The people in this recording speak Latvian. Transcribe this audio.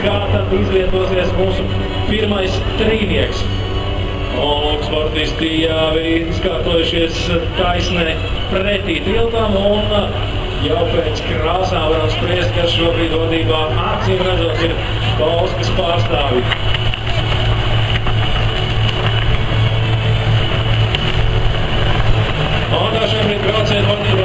kā tad izvietosies mūsu pirmais trīnieks. Un sportisti jau ir izkārtojušies taisnē pretī tiltam un jau pēc krāsām varam spriest, kas šobrīd vadībā acīm redzot ir Polskas pārstāvi. Un tā šobrīd braucienu vadībā